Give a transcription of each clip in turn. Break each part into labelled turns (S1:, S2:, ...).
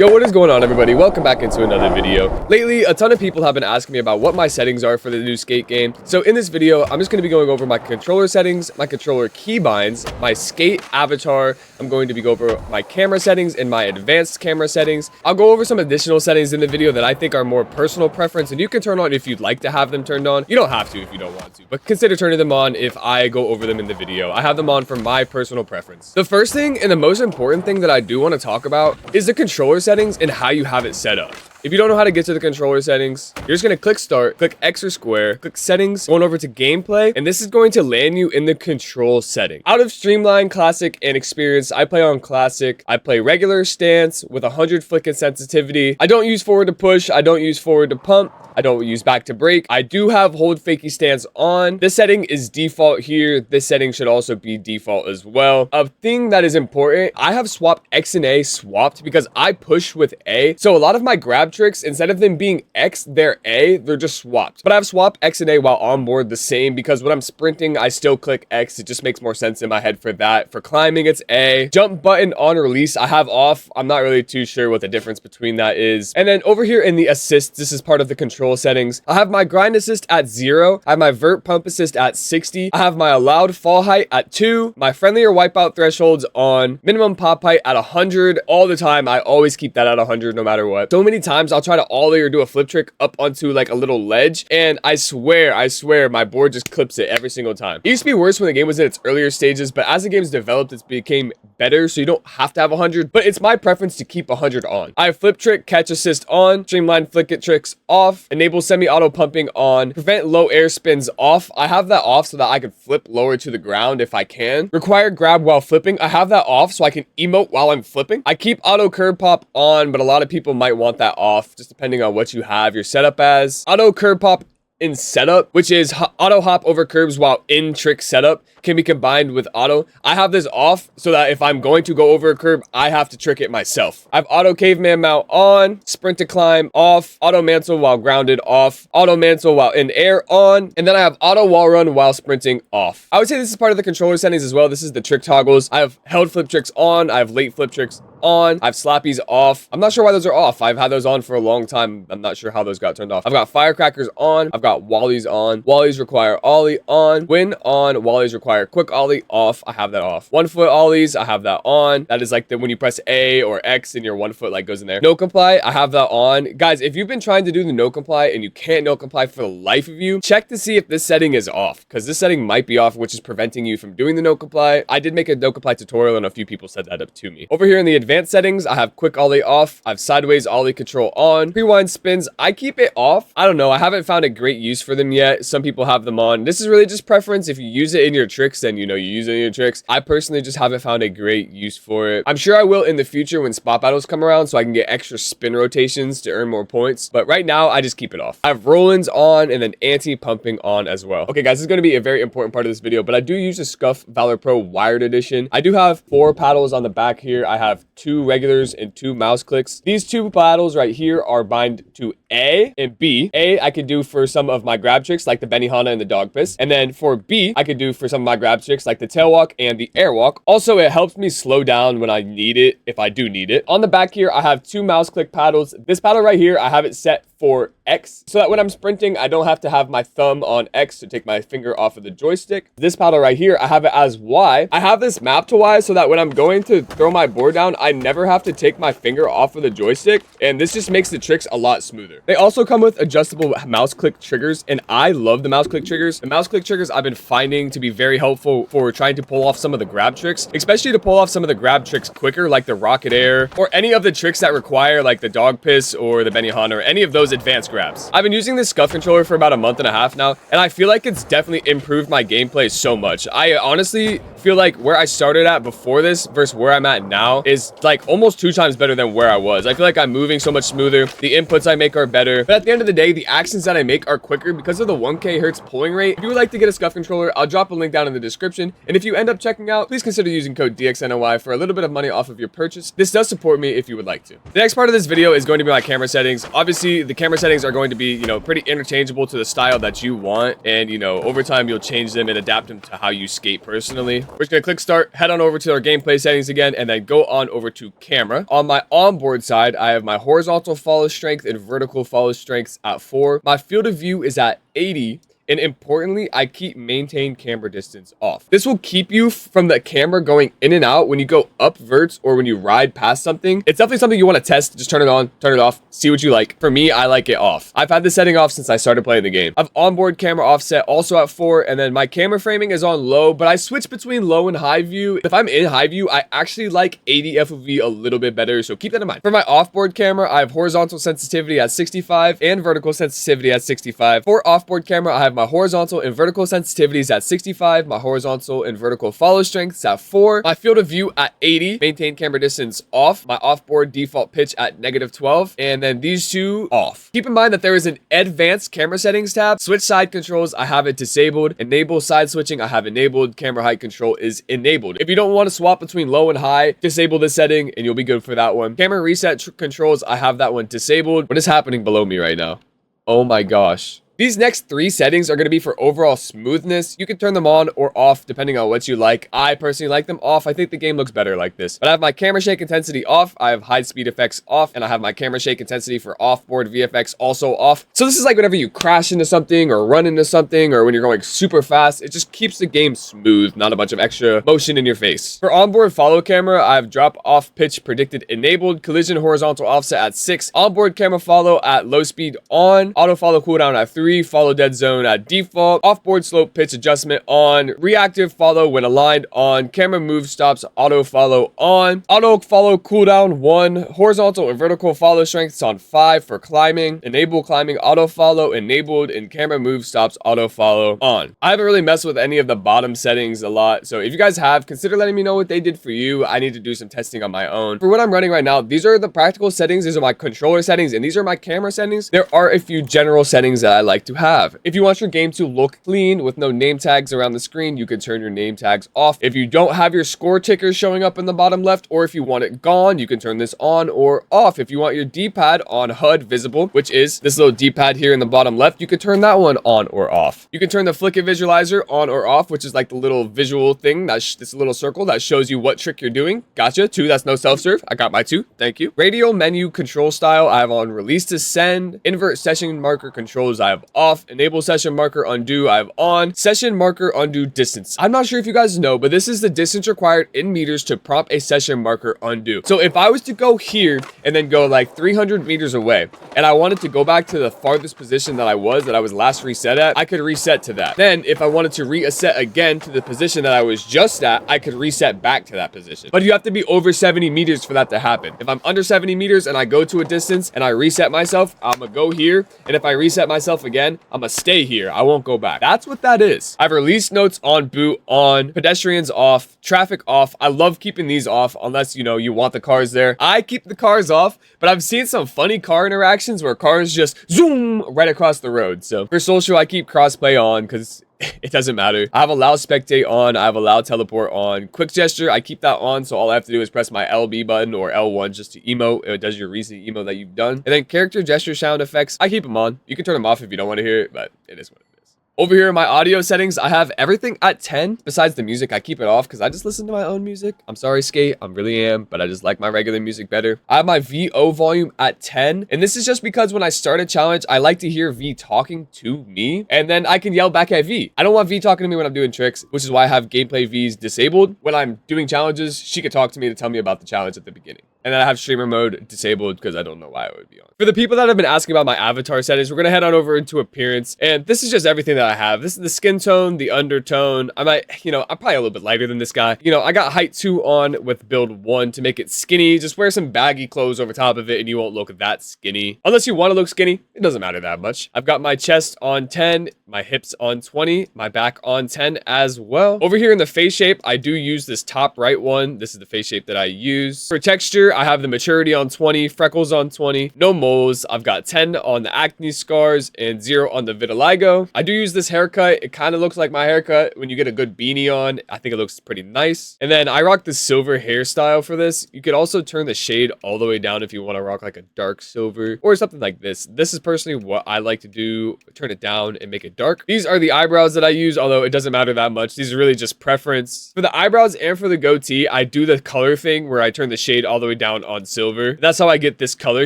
S1: Yo, what is going on, everybody? Welcome back into another video. Lately, a ton of people have been asking me about what my settings are for the new skate game. So in this video, I'm just going to be going over my controller settings, my controller keybinds, my skate avatar. I'm going to be going over my camera settings and my advanced camera settings. I'll go over some additional settings in the video that I think are more personal preference, and you can turn on if you'd like to have them turned on. You don't have to if you don't want to, but consider turning them on if I go over them in the video. I have them on for my personal preference. The first thing and the most important thing that I do want to talk about is the controller settings and how you have it set up. If you don't know how to get to the controller settings, you're just going to click start, click X or square, click settings, going over to gameplay, and this is going to land you in the control setting. Out of streamline, classic, and experience, I play on classic. I play regular stance with 100 flick and sensitivity. I don't use forward to push. I don't use forward to pump. I don't use back to break. I do have hold fakie stance on. This setting is default here. This setting should also be default as well. A thing that is important, I have swap X and A swapped because I push with A. So a lot of my grab tricks, instead of them being X, they're A, they're just swapped. But I've swapped X and A while on board the same because when I'm sprinting, I still click X. It just makes more sense in my head for that. For climbing, it's A. Jump button on release, I have off. I'm not really too sure what the difference between that is. And then over here in the assists, this is part of the control settings. I have my grind assist at 0. I have my vert pump assist at 60. I have my allowed fall height at 2. My friendly or wipeout thresholds on. Minimum pop height at 100. All the time, I always keep that at 100 no matter what. So many times I'll try to ollie or do a flip trick up onto like a little ledge, and I swear my board just clips it every single time. It used to be worse when the game was in its earlier stages, but as the game's developed, it's became better, so you don't have to have 100, but it's my preference to keep 100 on. I have flip trick, catch assist on, streamline flick it tricks off, enable semi-auto pumping on, prevent low air spins off. I have that off so that I can flip lower to the ground if I can. Require grab while flipping. I have that off so I can emote while I'm flipping. I keep auto curb pop on, but a lot of people might want that off, just depending on what you have your setup as. Auto curb pop in setup, which is auto hop over curbs while in trick setup, can be combined with auto. I have this off so that if I'm going to go over a curb, I have to trick it myself. I have auto caveman mount on, sprint to climb off, auto mantle while grounded off, auto mantle while in air on, and then I have auto wall run while sprinting off. I would say this is part of the controller settings as well. This is the trick toggles. I have held flip tricks on, I have late flip tricks on, I have slappies off. I'm not sure why those are off. I've had those on for a long time. I'm not sure how those got turned off. I've got firecrackers on, I've got wallies on, wallies require ollie on, win on, wallies require quick ollie off. I have that off. 1 foot ollies, I have that on. That is like when you press A or X and your 1 foot like goes in there. No comply, I have that on. Guys, if you've been trying to do the no comply and you can't no comply for the life of you, check to see if this setting is off, because this setting might be off, which is preventing you from doing the no comply. I did make a no comply tutorial and a few people set that up to me. Over here in the advanced settings, I have quick ollie off. I have sideways ollie control on. Pre-wind spins, I keep it off. I don't know, I haven't found a great use for them yet. Some people have them on. This is really just preference. If you use it in your tricks, then you know you use it in your tricks. I personally just haven't found a great use for it. I'm sure I will in the future when spot battles come around so I can get extra spin rotations to earn more points, but right now I just keep it off. I have roll-ins on and then anti-pumping on as well. Okay guys, this is going to be a very important part of this video, but I do use the SCUF Valor Pro Wired Edition. I do have 4 paddles on the back here. I have 2 regulars and 2 mouse clicks. These 2 paddles right here are bind to A and B. A I could do for some of my grab tricks like the Benihana and the dog piss, and then for B I could do for some of my grab tricks like the tail walk and the air walk. Also, it helps me slow down when I need it, if I do need it. On the back here, I have 2 mouse click paddles. This paddle right here, I have it set for X so that when I'm sprinting, I don't have to have my thumb on X to take my finger off of the joystick. This paddle right here, I have it as Y. I have this mapped to Y so that when I'm going to throw my board down, I never have to take my finger off of the joystick, and this just makes the tricks a lot smoother. They also come with adjustable mouse click triggers, and I love the mouse click triggers. The mouse click triggers I've been finding to be very helpful for trying to pull off some of the grab tricks, especially to pull off some of the grab tricks quicker, like the rocket air, or any of the tricks that require like the dog piss or the Benihana, or any of those advanced grabs. I've been using this SCUF controller for about a month and a half now, and I feel like it's definitely improved my gameplay so much. I honestly feel like where I started at before this versus where I'm at now is like almost 2 times better than where I was. I feel like I'm moving so much smoother. The inputs I make are better, but at the end of the day, the actions that I make are quicker because of the 1K hertz pulling rate. If you would like to get a SCUF controller, I'll drop a link down in the description, and if you end up checking out, please consider using code DXNOY for a little bit of money off of your purchase. This does support me if you would like to. The next part of this video is going to be my camera settings. Obviously, the the camera settings are going to be, pretty interchangeable to the style that you want. And, over time, you'll change them and adapt them to how you skate personally. We're just going to click start, head on over to our gameplay settings again, and then go on over to camera. On my onboard side, I have my horizontal follow strength and vertical follow strengths at 4. My field of view is at 80. And importantly, I keep maintain camera distance off. This will keep you from the camera going in and out when you go up verts or when you ride past something. It's definitely something you want to test. Just turn it on, turn it off, see what you like. For me, I like it off. I've had this setting off since I started playing the game. I've onboard camera offset also at 4, and then my camera framing is on low, but I switch between low and high view. If I'm in high view, I actually like 80 FOV a little bit better, so keep that in mind. For my offboard camera, I have horizontal sensitivity at 65 and vertical sensitivity at 65. For offboard camera, I have my horizontal and vertical sensitivities at 65, my horizontal and vertical follow strengths at 4, my field of view at 80, maintain camera distance off, my offboard default pitch at -12, and then these two off. Keep in mind that there is an advanced camera settings tab. Switch side controls, I have it disabled. Enable side switching, I have enabled. Camera height control is enabled. If you don't want to swap between low and high, disable this setting and you'll be good for that one. Camera reset controls, I have that one disabled. What is happening below me right now? Oh my gosh. These next 3 settings are going to be for overall smoothness. You can turn them on or off depending on what you like. I personally like them off. I think the game looks better like this. But I have my camera shake intensity off. I have high speed effects off. And I have my camera shake intensity for offboard VFX also off. So this is like whenever you crash into something or run into something or when you're going super fast, it just keeps the game smooth, not a bunch of extra motion in your face. For onboard follow camera, I have drop off pitch predicted enabled, collision horizontal offset at 6, onboard camera follow at low speed on, auto follow cooldown at 3, follow dead zone at default, offboard slope pitch adjustment on, reactive follow when aligned on, camera move stops auto follow on, auto follow cooldown 1, horizontal and vertical follow strengths on 5 for climbing, enable climbing auto follow enabled, and camera move stops auto follow on. I haven't really messed with any of the bottom settings a lot, so if you guys have, consider letting me know what they did for you. I need to do some testing on my own. For what I'm running right now, these are the practical settings, these are my controller settings, and these are my camera settings. There are a few general settings that I like to have. If you want your game to look clean with no name tags around the screen, you can turn your name tags off. If you don't have your score ticker showing up in the bottom left, or if you want it gone, you can turn this on or off. If you want your D-pad on HUD visible, which is this little D-pad here in the bottom left, you can turn that one on or off. You can turn the flick it visualizer on or off, which is like the little visual thing, that's this little circle that shows you what trick you're doing. Gotcha. 2, that's no self-serve. I got my 2. Thank you. Radio menu control style, I have on release to send. Invert session marker controls, I have off. Enable session marker undo, I have on. Session marker undo distance. I'm not sure if you guys know, but this is the distance required in meters to prompt a session marker undo. So if I was to go here and then go like 300 meters away, and I wanted to go back to the farthest position that I was last reset at, I could reset to that. Then if I wanted to reset again to the position that I was just at, I could reset back to that position. But you have to be over 70 meters for that to happen. If I'm under 70 meters and I go to a distance and I reset myself, I'm gonna go here. And if I reset myself again, I'm gonna stay here. I won't go back. That's what that is. I have release notes on boot on, pedestrians off, traffic off. I love keeping these off unless, you want the cars there. I keep the cars off, but I've seen some funny car interactions where cars just zoom right across the road. So for social, I keep crossplay on because it doesn't matter. I have allow spectate on. I have allow teleport on. Quick gesture, I keep that on. So all I have to do is press my LB button or L1 just to emote. It does your recent emote that you've done. And then character gesture sound effects, I keep them on. You can turn them off if you don't want to hear it, but it is what it is. Over here in my audio settings, I have everything at 10. Besides the music, I keep it off because I just listen to my own music. I'm sorry, Skate. I really am, but I just like my regular music better. I have my VO volume at 10. And this is just because when I start a challenge, I like to hear V talking to me. And then I can yell back at V. I don't want V talking to me when I'm doing tricks, which is why I have gameplay Vs disabled. When I'm doing challenges, she could talk to me to tell me about the challenge at the beginning. And then I have streamer mode disabled because I don't know why it would be on. For the people that have been asking about my avatar settings, we're going to head on over into appearance. And this is just everything that I have. This is the skin tone, the undertone. I might, I'm probably a little bit lighter than this guy. I got height 2 on with build 1 to make it skinny. Just wear some baggy clothes over top of it and you won't look that skinny. Unless you want to look skinny, it doesn't matter that much. I've got my chest on 10, my hips on 20, my back on 10 as well. Over here in the face shape, I do use this top right one. This is the face shape that I use. For texture, Here, I have the maturity on 20, freckles on 20, no moles. I've got 10 on the acne scars and 0 on the vitiligo. I do use this haircut. It kind of looks like my haircut when you get a good beanie on. I think it looks pretty nice. And then I rock the silver hairstyle for this. You could also turn the shade all the way down if you want to rock like a dark silver or something like this. This is personally what I like to do. Turn it down and make it dark. These are the eyebrows that I use, although it doesn't matter that much. These are really just preference. For the eyebrows and for the goatee, I do the color thing where I turn the shade all the way down on silver. That's how I get this color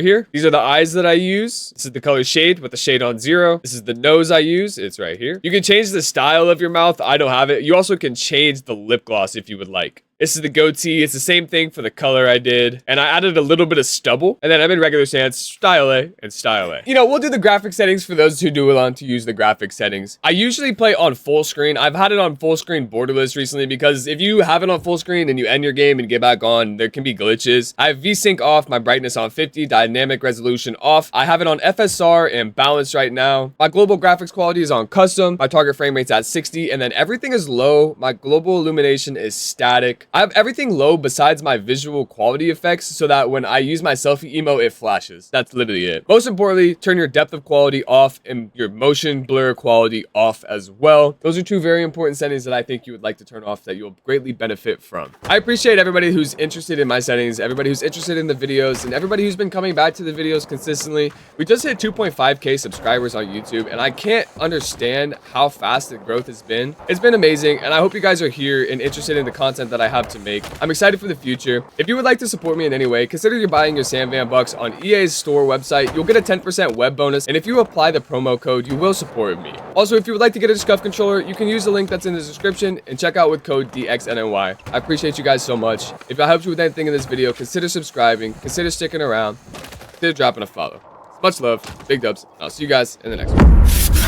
S1: here. These are the eyes that I use. This is the color shade with the shade on 0. This is the nose I use. It's right here. You can change the style of your mouth. I don't have it. You also can change the lip gloss if you would like. This is the goatee. It's the same thing for the color I did. And I added a little bit of stubble. And then I'm in regular stance, style A and style A. You know, we'll do the graphic settings for those who do want to use the graphic settings. I usually play on full screen. I've had it on full screen borderless recently because if you have it on full screen and you end your game and get back on, there can be glitches. I have VSync off, my brightness on 50, dynamic resolution off. I have it on FSR and balanced right now. My global graphics quality is on custom. My target frame rate's at 60 and then everything is low. My global illumination is static. I have everything low besides my visual quality effects so that when I use my selfie emote, it flashes. That's literally it. Most importantly, turn your depth of quality off and your motion blur quality off as well. Those are two very important settings that I think you would like to turn off that you'll greatly benefit from. I appreciate everybody who's interested in my settings, everybody who's interested in the videos, and everybody who's been coming back to the videos consistently. We just hit 2.5K subscribers on YouTube, and I can't understand how fast the growth has been. It's been amazing, and I hope you guys are here and interested in the content that I have to make. I'm excited for the future. If you would like to support me in any way, consider you buying your Sandvan bucks on EA's store website. You'll get a 10% web bonus, and if you apply the promo code, you will support me. Also, if you would like to get a SCUF controller, you can use the link that's in the description and check out with code DXNNY. I appreciate you guys so much. If I helped you with anything in this video, consider subscribing, consider sticking around, consider dropping a follow. Much love, big dubs, and I'll see you guys in the next one.